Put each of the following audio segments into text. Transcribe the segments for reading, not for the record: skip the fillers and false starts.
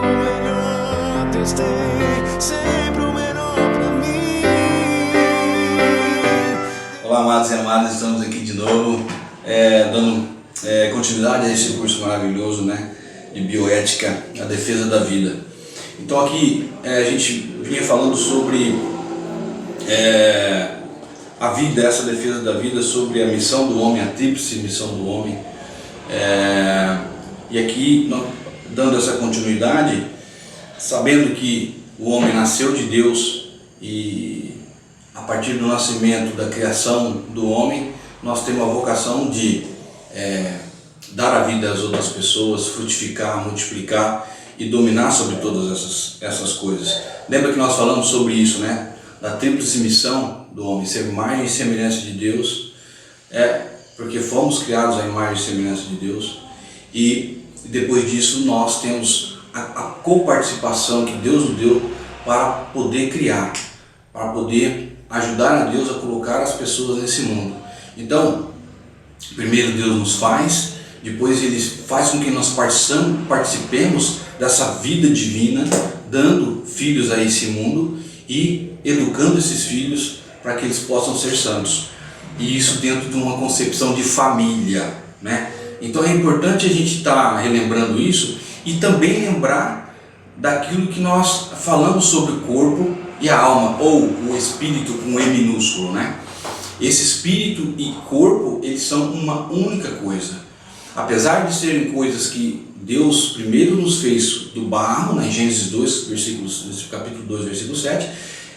melhor testei, sempre o melhor pra mim. Olá, amados e amadas, estamos aqui de novo, dando continuidade a esse curso maravilhoso, né, de bioética, a defesa da vida. Então aqui a gente vinha falando sobre a vida, essa defesa da vida, sobre a missão do homem, a tríplice missão do homem. E aqui, dando essa continuidade, sabendo que o homem nasceu de Deus e a partir do nascimento, da criação do homem, nós temos a vocação de dar a vida às outras pessoas, frutificar, multiplicar e dominar sobre todas essas coisas. Lembra que nós falamos sobre isso, né? Da tríplice missão do homem, ser imagem e semelhança de Deus, porque fomos criados à imagem e semelhança de Deus, e depois disso nós temos a coparticipação que Deus nos deu para poder criar, para poder ajudar a Deus a colocar as pessoas nesse mundo. Então, primeiro Deus nos faz, depois Ele faz com que nós participemos dessa vida divina, dando filhos a esse mundo e educando esses filhos para que eles possam ser santos. E isso dentro de uma concepção de família, né? Então é importante a gente estar relembrando isso e também lembrar daquilo que nós falamos sobre o corpo e a alma, ou o espírito com E minúsculo, né? Esse espírito e corpo, eles são uma única coisa. Apesar de serem coisas que Deus primeiro nos fez do barro, né? Em Gênesis 2, capítulo 2, versículo 7,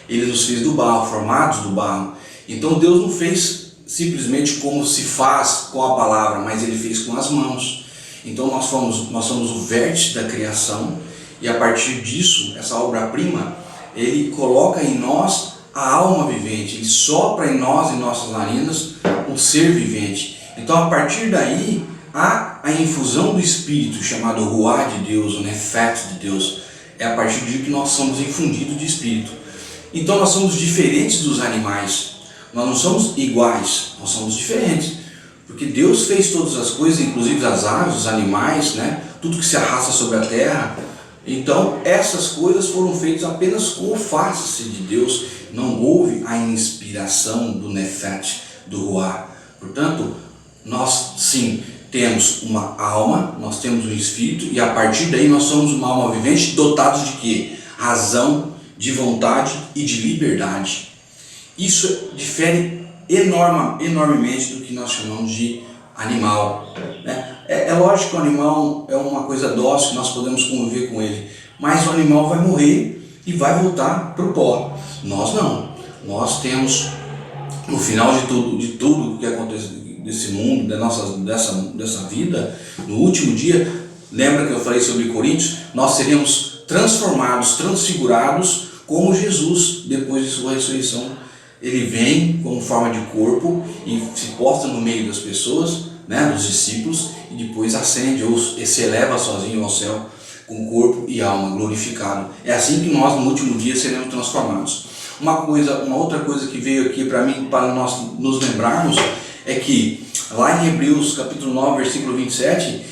Ele nos fez do barro, formados do barro. Então Deus não fez simplesmente como se faz com a palavra, mas Ele fez com as mãos. Então nós somos o vértice da criação, e a partir disso, essa obra-prima, Ele coloca em nós a alma vivente, Ele sopra em nós, em nossas narinas, um ser vivente. Então a partir daí, há a infusão do Espírito, chamado Ruá de Deus, o Nefet de Deus. É a partir de que nós somos infundidos de Espírito. Então nós somos diferentes dos animais. Nós não somos iguais, nós somos diferentes. Porque Deus fez todas as coisas, inclusive as aves, os animais, né? Tudo que se arrasta sobre a terra. Então essas coisas foram feitas apenas com o face de Deus. Não houve a inspiração do Nefet, do Ruá. Portanto, nós sim temos uma alma, nós temos um espírito, e a partir daí nós somos uma alma vivente dotados de quê? Razão, de vontade e de liberdade. Isso difere enormemente do que nós chamamos de animal, né? É lógico que o animal é uma coisa dócil, nós podemos conviver com ele, mas o animal vai morrer e vai voltar para o pó. Nós não. Nós temos, no final de tudo que acontece desse mundo, dessa vida, no último dia, lembra que eu falei sobre Coríntios? Nós seremos transformados, transfigurados como Jesus, depois de sua ressurreição. Ele vem como forma de corpo e se posta no meio das pessoas, né, dos discípulos, e depois ascende ou se eleva sozinho ao céu com corpo e alma glorificado. É assim que nós no último dia seremos transformados. Uma outra coisa que veio aqui para mim, para nós nos lembrarmos, é que lá em Hebreus capítulo 9, versículo 27,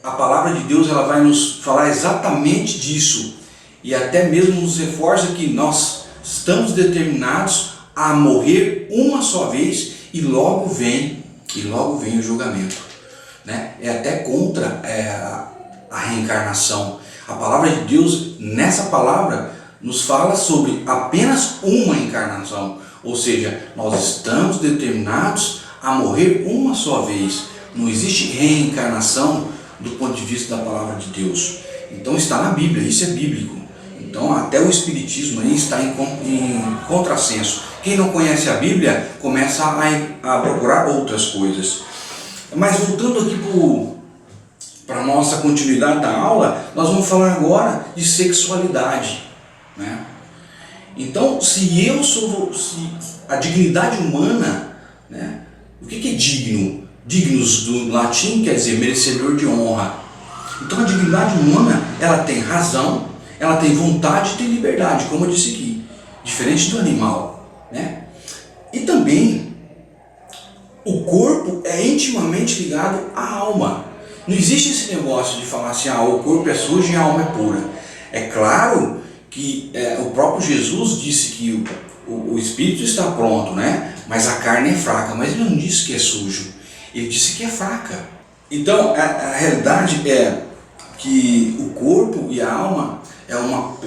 a palavra de Deus ela vai nos falar exatamente disso, e até mesmo nos reforça que nós estamos determinados a morrer uma só vez, e logo vem o julgamento, né? É até contra a reencarnação. A palavra de Deus, nessa palavra, nos fala sobre apenas uma encarnação, ou seja, nós estamos determinados a morrer uma só vez. Não existe reencarnação do ponto de vista da palavra de Deus. Então está na Bíblia, isso é bíblico. Então até o Espiritismo aí está em contrassenso. Quem não conhece a Bíblia começa a procurar outras coisas. Mas voltando aqui para a nossa continuidade da aula, nós vamos falar agora de sexualidade, né? Então, se a dignidade humana, né? O que é digno? Dignos do latim quer dizer merecedor de honra. Então a dignidade humana, ela tem razão, ela tem vontade e tem liberdade, como eu disse aqui, diferente do animal, né? E também o corpo é intimamente ligado à alma. Não existe esse negócio de falar assim, o corpo é sujo e a alma é pura. É claro que o próprio Jesus disse que o espírito está pronto, né? Mas a carne é fraca. Mas ele não disse que é sujo, ele disse que é fraca. Então a realidade é que o corpo e a alma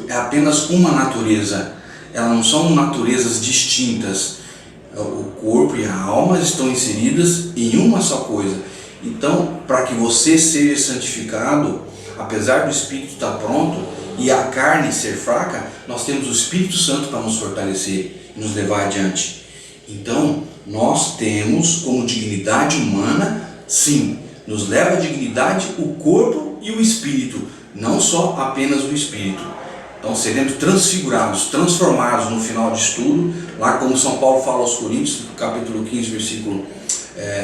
é apenas uma natureza. Elas não são naturezas distintas. O corpo e a alma estão inseridas em uma só coisa. Então, para que você seja santificado, apesar do Espírito estar pronto e a carne ser fraca, nós temos o Espírito Santo para nos fortalecer e nos levar adiante. Então, nós temos como dignidade humana, sim, nos leva à dignidade o corpo e o Espírito, não só apenas o Espírito. Então seremos transfigurados, transformados no final de estudo, lá como São Paulo fala aos Coríntios, capítulo 15, versículo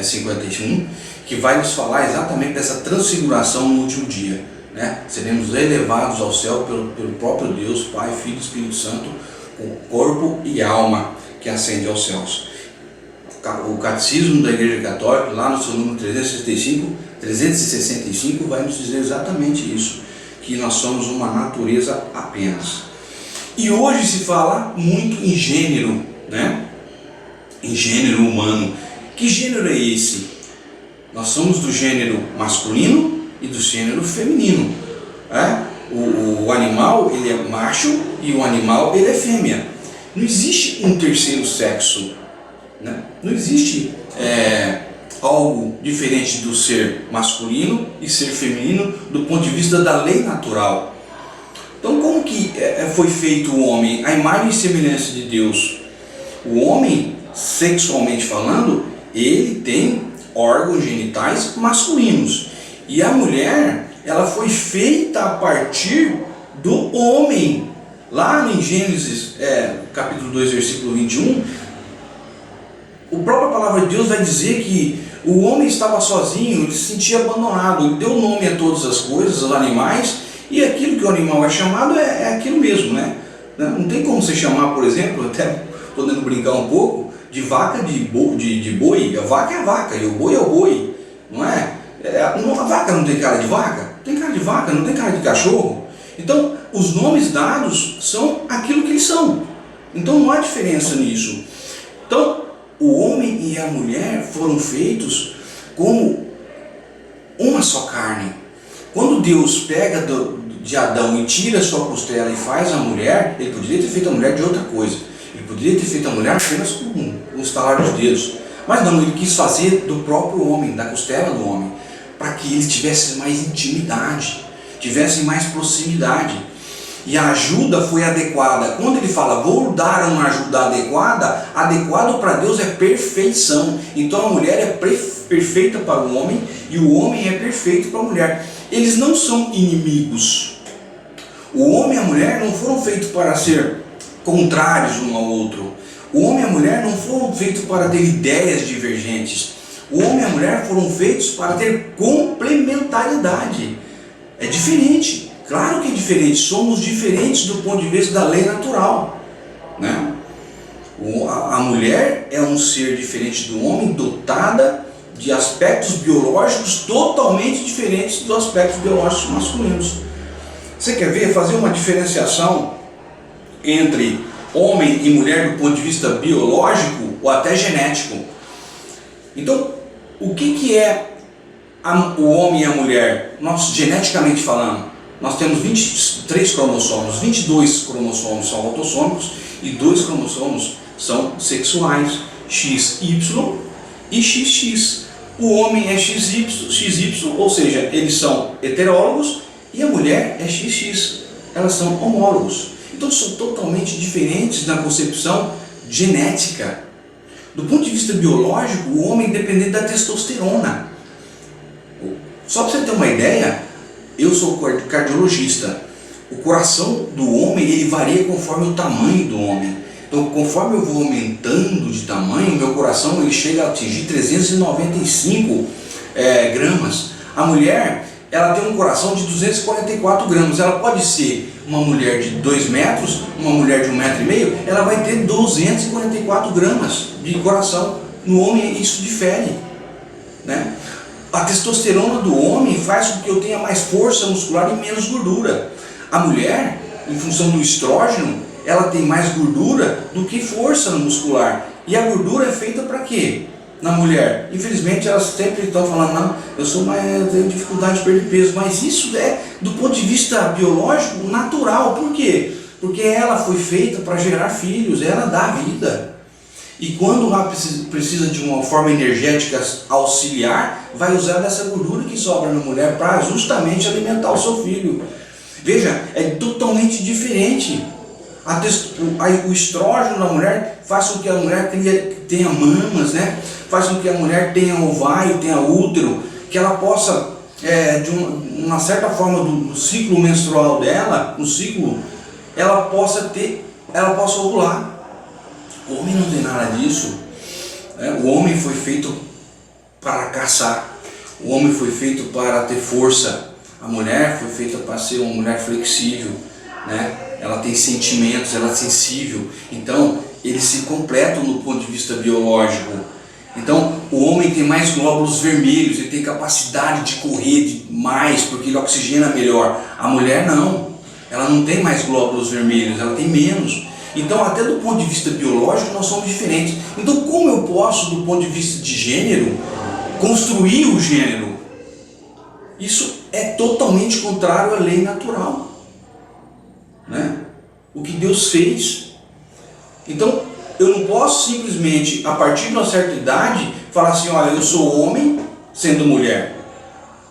51, que vai nos falar exatamente dessa transfiguração no último dia, né? Seremos elevados ao céu pelo próprio Deus, Pai, Filho e Espírito Santo, com corpo e alma que ascende aos céus. O Catecismo da Igreja Católica, lá no seu número 365, vai nos dizer exatamente isso, que nós somos uma natureza apenas. E hoje se fala muito em gênero, né? Em gênero humano. Que gênero é esse? Nós somos do gênero masculino e do gênero feminino. O animal, ele é macho, e o animal, ele é fêmea. Não existe um terceiro sexo, né? Não existe algo diferente do ser masculino e ser feminino do ponto de vista da lei natural. Então, como que foi feito o homem? A imagem e semelhança de Deus. O homem, sexualmente falando, ele tem órgãos genitais masculinos, e a mulher, ela foi feita a partir do homem. Lá em Gênesis capítulo 2, versículo 21, a própria palavra de Deus vai dizer que o homem estava sozinho, ele se sentia abandonado, ele deu nome a todas as coisas, aos animais, e aquilo que o animal é chamado é aquilo mesmo, né? Não tem como você chamar, por exemplo, até podendo brincar um pouco, de vaca de boi. A vaca é a vaca e o boi é o boi, não é? A vaca não tem cara de vaca? Tem cara de vaca, não tem cara de cachorro. Então, os nomes dados são aquilo que eles são. Então não há diferença nisso. Então, o homem e a mulher foram feitos como uma só carne. Quando Deus pega de Adão e tira a sua costela e faz a mulher, ele poderia ter feito a mulher de outra coisa. Ele poderia ter feito a mulher apenas com um estalar dos dedos. Mas não, ele quis fazer do próprio homem, da costela do homem, para que eles tivessem mais intimidade, tivessem mais proximidade. E a ajuda foi adequada. Quando ele fala, vou dar uma ajuda adequada, adequado para Deus é perfeição. Então a mulher é perfeita para o homem e o homem é perfeito para a mulher. Eles não são inimigos. O homem e a mulher não foram feitos para ser contrários um ao outro. O homem e a mulher não foram feitos para ter ideias divergentes. O homem e a mulher foram feitos para ter complementariedade. É diferente. Claro que é diferente, somos diferentes do ponto de vista da lei natural, né? A mulher é um ser diferente do homem, dotada de aspectos biológicos totalmente diferentes dos aspectos biológicos masculinos. Você quer ver, fazer uma diferenciação entre homem e mulher do ponto de vista biológico ou até genético? Então, o que é o homem e a mulher? Nós, geneticamente falando, nós temos 23 cromossomos, 22 cromossomos são autossômicos e 2 cromossomos são sexuais, XY e XX. O homem é XY, ou seja, eles são heterólogos, e a mulher é XX, elas são homólogos. Então são totalmente diferentes na concepção genética. Do ponto de vista biológico, o homem é dependente da testosterona. Só para você ter uma ideia, eu sou cardiologista. O coração do homem, ele varia conforme o tamanho do homem. Então, conforme eu vou aumentando de tamanho, meu coração ele chega a atingir 395 gramas. A mulher, ela tem um coração de 244 gramas. Ela pode ser uma mulher de 2 metros, uma mulher de 1,5 metro, ela vai ter 244 gramas de coração. No homem isso difere, né? A testosterona do homem faz com que eu tenha mais força muscular e menos gordura. A mulher, em função do estrógeno, ela tem mais gordura do que força muscular. E a gordura é feita para quê? Na mulher. Infelizmente elas sempre estão falando, não, eu tenho dificuldade de perder peso. Mas isso é, do ponto de vista biológico, natural. Por quê? Porque ela foi feita para gerar filhos, ela dá vida. E quando ela precisa de uma forma energética auxiliar, vai usar dessa gordura que sobra na mulher para justamente alimentar o seu filho. Veja, é totalmente diferente. O estrógeno da mulher faz com que a mulher tenha mamas, né? Faz com que a mulher tenha ovário, tenha útero, que ela possa, de uma certa forma do ciclo menstrual dela, no ciclo, ela possa ovular. O homem não tem nada disso. O homem foi feito para caçar. O homem foi feito para ter força. A mulher foi feita para ser uma mulher flexível, né? Ela tem sentimentos, ela é sensível. Então, eles se completam do ponto de vista biológico. Então, o homem tem mais glóbulos vermelhos, ele tem capacidade de correr mais, porque ele oxigena melhor. A mulher não. Ela não tem mais glóbulos vermelhos, ela tem menos. Então, até do ponto de vista biológico, nós somos diferentes. Então, como eu posso, do ponto de vista de gênero, construir o gênero? Isso é totalmente contrário à lei natural, né? O que Deus fez. Então, eu não posso simplesmente, a partir de uma certa idade, falar assim, olha, eu sou homem sendo mulher.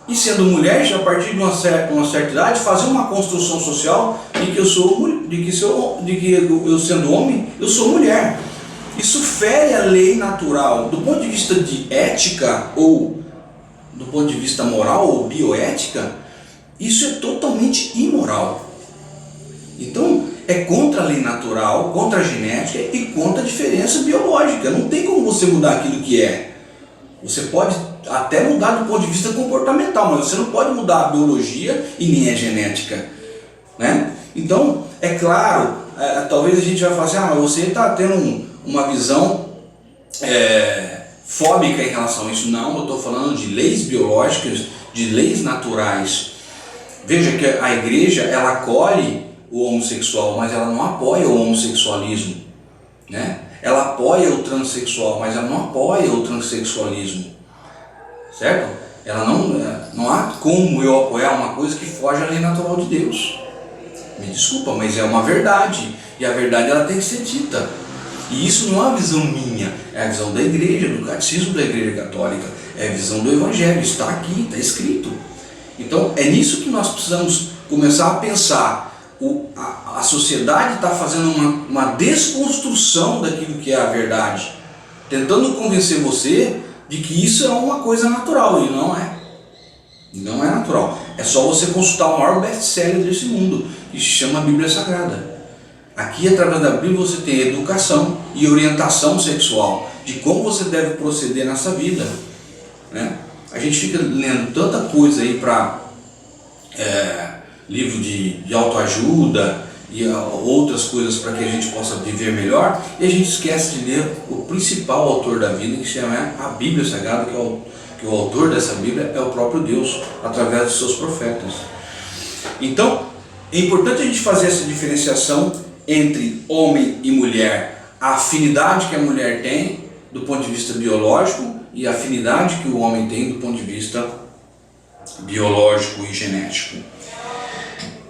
E sendo mulher, já a partir de uma certa idade, fazer uma construção social de que eu sendo homem, eu sou mulher. Isso fere a lei natural. Do ponto de vista de ética, ou do ponto de vista moral, ou bioética, isso é totalmente imoral. Então, é contra a lei natural, contra a genética e contra a diferença biológica. Não tem como você mudar aquilo que é. Você pode até mudar do ponto de vista comportamental, mas você não pode mudar a biologia e nem a genética, né? Então, é claro, talvez a gente vai falar assim, mas você está tendo uma visão fóbica em relação a isso. Não, eu estou falando de leis biológicas, de leis naturais. Veja que a igreja, ela acolhe o homossexual, mas ela não apoia o homossexualismo, né? Ela apoia o transexual, mas ela não apoia o transexualismo, certo? Ela não há como eu apoiar uma coisa que foge à lei natural de Deus. Me desculpa, mas é uma verdade, e a verdade ela tem que ser dita. E isso não é uma visão minha, é a visão da igreja, do catecismo da igreja católica, é a visão do evangelho, está aqui, está escrito. Então é nisso que nós precisamos começar a pensar. A sociedade está fazendo uma desconstrução daquilo que é a verdade, tentando convencer você de que isso é uma coisa natural, e não é. Não é natural. É só você consultar o maior best-seller desse mundo, que se chama Bíblia Sagrada. Aqui, através da Bíblia, você tem educação e orientação sexual, de como você deve proceder nessa vida, né? A gente fica lendo tanta coisa aí para livro de autoajuda e outras coisas para que a gente possa viver melhor, e a gente esquece de ler o principal autor da vida, que se chama a Bíblia Sagrada, que o autor dessa Bíblia é o próprio Deus, através dos seus profetas. Então, é importante a gente fazer essa diferenciação entre homem e mulher, a afinidade que a mulher tem do ponto de vista biológico e a afinidade que o homem tem do ponto de vista biológico e genético.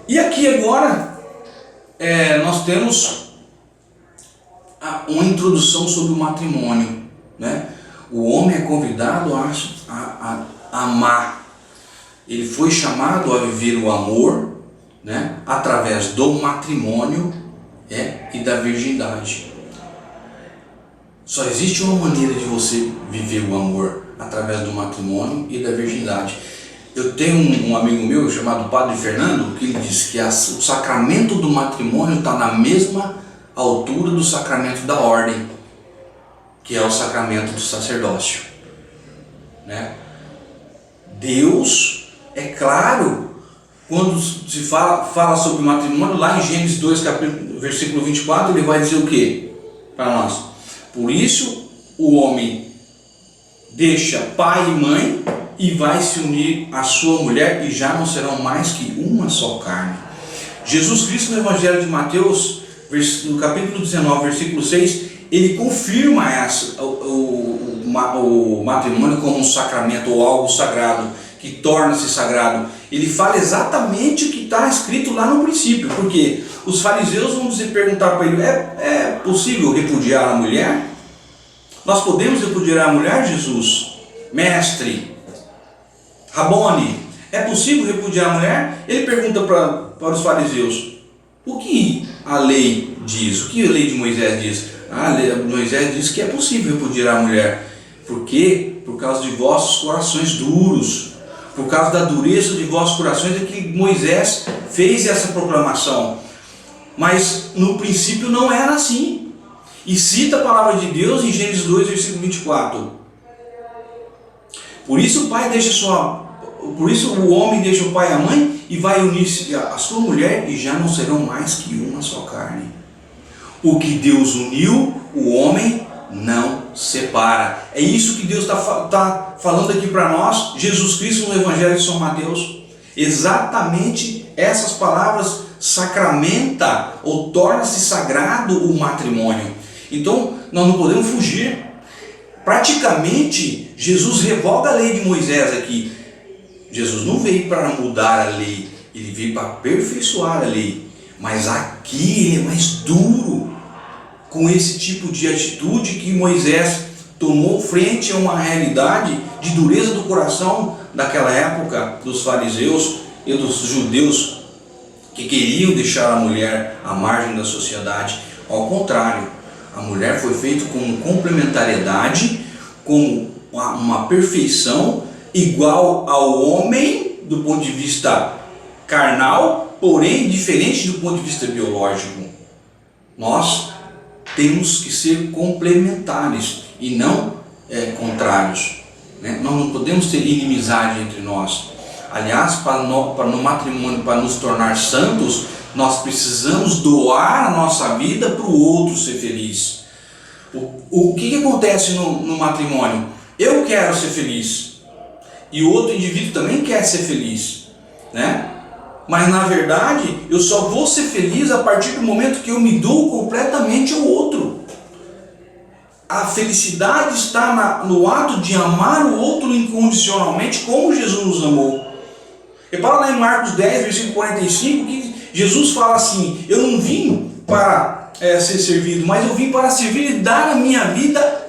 E aqui agora nós temos uma introdução sobre o matrimônio, né? O homem é convidado a amar. Ele foi chamado a viver o amor, né? Através do matrimônio e da virgindade. Só existe uma maneira de você viver o amor, através do matrimônio e da virgindade. Eu tenho um amigo meu chamado Padre Fernando, que ele diz que o sacramento do matrimônio está na mesma altura do sacramento da ordem, que é o sacramento do sacerdócio, né? Deus, é claro, quando se fala sobre matrimônio, lá em Gênesis 2, versículo 24, ele vai dizer o que para nós? Por isso o homem deixa pai e mãe e vai se unir à sua mulher e já não serão mais que uma só carne. Jesus Cristo no Evangelho de Mateus, no capítulo 19, versículo 6, ele confirma o matrimônio como um sacramento ou algo sagrado, que torna-se sagrado. Ele fala exatamente o que está escrito lá no princípio, porque os fariseus vão perguntar para ele: é possível repudiar a mulher? Nós podemos repudiar a mulher, Jesus? Mestre, Rabone, é possível repudiar a mulher? Ele pergunta para os fariseus: o que a lei diz? O que a lei de Moisés diz? A lei de Moisés diz que é possível repudiar a mulher. Por quê? Por causa de vossos corações duros. Por causa da dureza de vossos corações é que Moisés fez essa proclamação. Mas no princípio não era assim. E cita a palavra de Deus em Gênesis 2, versículo 24. Por isso o homem deixa o pai e a mãe e vai unir-se à sua mulher, e já não serão mais que uma só carne. O que Deus uniu, o homem não separa. É isso que Deus está falando aqui para nós, Jesus Cristo no Evangelho de São Mateus. Exatamente essas palavras sacramenta ou torna-se sagrado o matrimônio. Então nós não podemos fugir. Praticamente Jesus revoga a lei de Moisés aqui. Jesus não veio para mudar a lei, ele veio para aperfeiçoar a lei. Mas aqui ele é mais duro com esse tipo de atitude que Moisés tomou frente a uma realidade de dureza do coração daquela época, dos fariseus e dos judeus que queriam deixar a mulher à margem da sociedade. Ao contrário, a mulher foi feita com complementariedade, com uma perfeição igual ao homem do ponto de vista carnal, porém diferente do ponto de vista biológico. Nós temos que ser complementares e não contrários, né? Nós não podemos ter inimizade entre nós. Aliás, no matrimônio, para nos tornar santos, nós precisamos doar a nossa vida para o outro ser feliz. O que acontece no matrimônio? Eu quero ser feliz e o outro indivíduo também quer ser feliz, né? Mas na verdade eu só vou ser feliz a partir do momento que eu me dou completamente ao outro. A felicidade está no ato de amar o outro incondicionalmente, como Jesus nos amou. Repara lá em Marcos 10, versículo 45, que Jesus fala assim: eu não vim para ser servido, mas eu vim para servir e dar a minha vida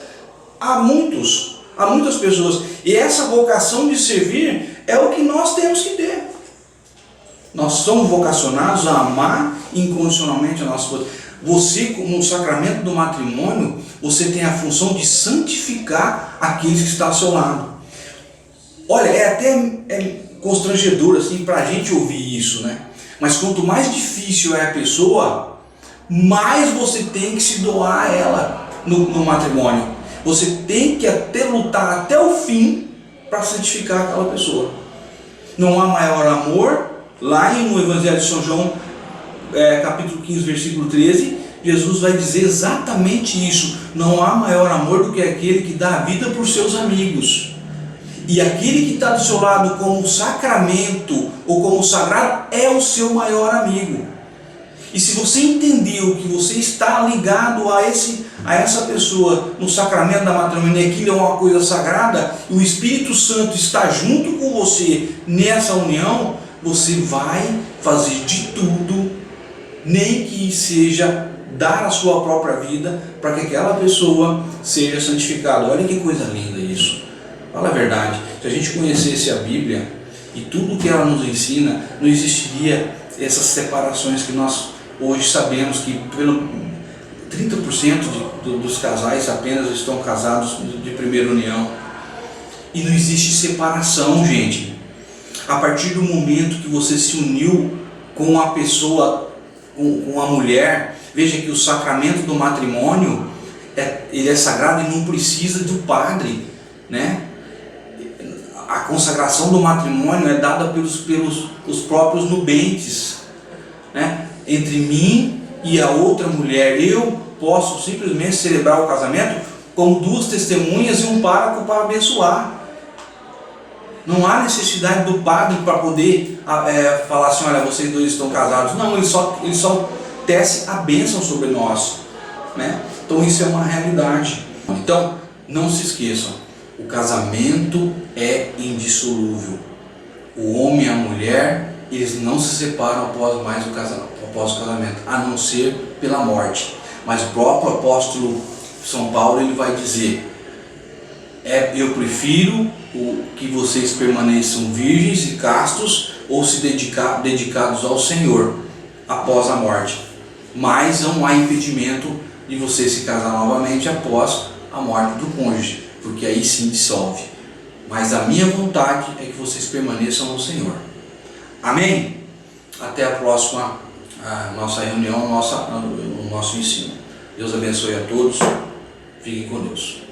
a muitas pessoas. E essa vocação de servir é o que nós temos que ter. Nós somos vocacionados a amar incondicionalmente a nossa esposa. Você, no sacramento do matrimônio, você tem a função de santificar aqueles que estão ao seu lado. Olha, é até constrangedor assim, para a gente ouvir isso, né? Mas quanto mais difícil é a pessoa, mais você tem que se doar a ela no matrimônio. Você tem que lutar até o fim para santificar aquela pessoa. Não há maior amor. Lá no Evangelho de São João, capítulo 15, versículo 13, Jesus vai dizer exatamente isso: não há maior amor do que aquele que dá a vida por seus amigos. E aquele que está do seu lado como sacramento ou como sagrado é o seu maior amigo. E se você entendeu que você está ligado a essa pessoa no sacramento da matrimônia, e aquilo é uma coisa sagrada, e o Espírito Santo está junto com você nessa união, você vai fazer de tudo, nem que seja dar a sua própria vida, para que aquela pessoa seja santificada. Olha que coisa linda isso. Fala a verdade, se a gente conhecesse a Bíblia e tudo que ela nos ensina, não existiria essas separações que nós hoje sabemos que pelo 30% dos casais apenas estão casados de primeira união. E não existe separação, gente. A partir do momento que você se uniu com a pessoa, com a mulher, veja que o sacramento do matrimônio ele é sagrado e não precisa do padre, né? A consagração do matrimônio é dada pelos próprios nubentes, né? Entre mim e a outra mulher, eu posso simplesmente celebrar o casamento como duas testemunhas e um pároco para abençoar. Não há necessidade do padre para poder falar assim, olha, vocês dois estão casados. Não, ele só tece a bênção sobre nós, né? Então isso é uma realidade. Então, não se esqueçam, o casamento é indissolúvel. O homem e a mulher, eles não se separam após o casamento, a não ser pela morte. Mas o próprio apóstolo São Paulo, ele vai dizer, eu prefiro que vocês permaneçam virgens e castos ou se dedicados ao Senhor após a morte. Mas não há impedimento de você se casar novamente após a morte do cônjuge, porque aí sim dissolve. Mas a minha vontade é que vocês permaneçam no Senhor. Amém? Até a próxima nossa reunião, o nosso ensino. Deus abençoe a todos. Fiquem com Deus.